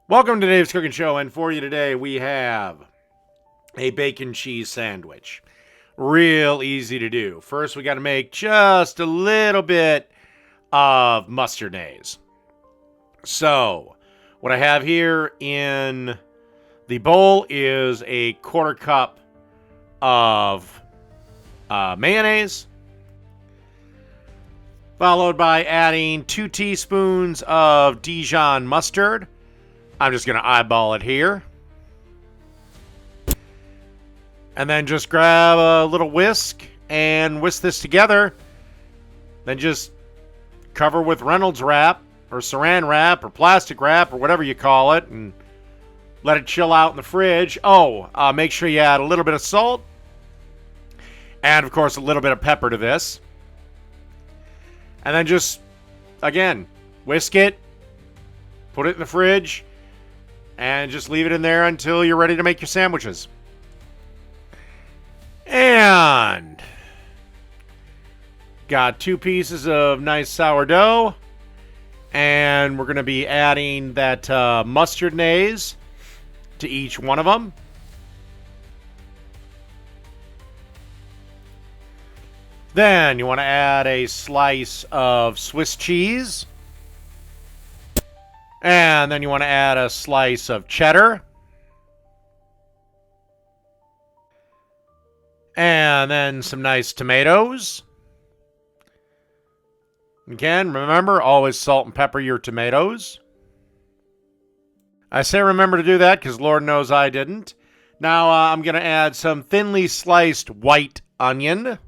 Welcome to Dave's Cooking Show, and for you today we have a bacon cheese sandwich. Real easy to do. First, we got to make just a little bit of mustardnaise. So, what I have here in the bowl is a quarter cup of mayonnaise, followed by adding 2 teaspoons of Dijon mustard. I'm just going to eyeball it here. And then just grab a little whisk and whisk this together. Then just cover with Reynolds wrap or saran wrap or plastic wrap or whatever you call it and let it chill out in the fridge. Make sure you add a little bit of salt and, of course, a little bit of pepper to this. And then just, again, whisk it, put it in the fridge, and just leave it in there until you're ready to make your sandwiches. And got 2 pieces of nice sourdough. And we're going to be adding that mustardnaise to each one of them. Then you want to add a slice of Swiss cheese. And then you want to add a slice of cheddar. And then some nice tomatoes. Again, remember, always salt and pepper your tomatoes. I say remember to do that because Lord knows I didn't. Now I'm going to add some thinly sliced white onion.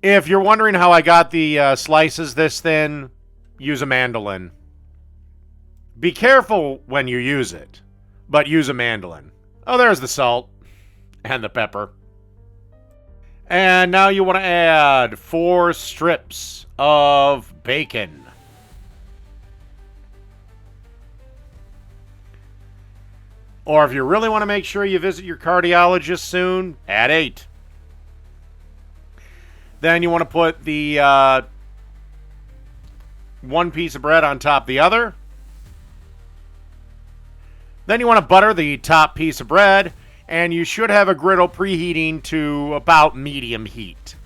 If you're wondering how I got the slices this thin, use a mandolin. Be careful when you use it, but use a mandolin. Oh, there's the salt and the pepper. And now you want to add 4 strips of bacon. Or if you really want to make sure you visit your cardiologist soon, add 8. Then you want to put the 1 piece of bread on top of the other. Then you want to butter the top piece of bread, and you should have a griddle preheating to about medium heat.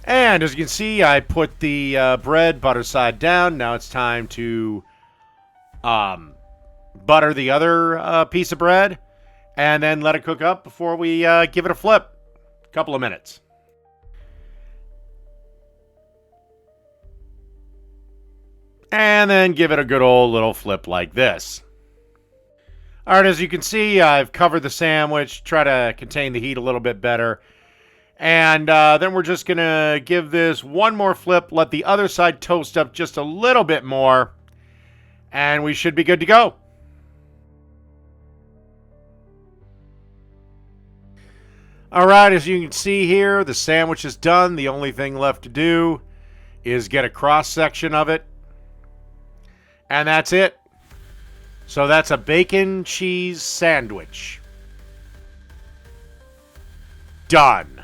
And as you can see, I put the bread butter side down. Now it's time to butter the other piece of bread, and then let it cook up before we give it a flip. Couple of minutes. And then give it a good old little flip like this. Alright, as you can see, I've covered the sandwich, try to contain the heat a little bit better. And then we're just going to give this one more flip, let the other side toast up just a little bit more, and we should be good to go. Alright, as you can see here, the sandwich is done. The only thing left to do is get a cross section of it. And that's it. So that's a bacon cheese sandwich. Done.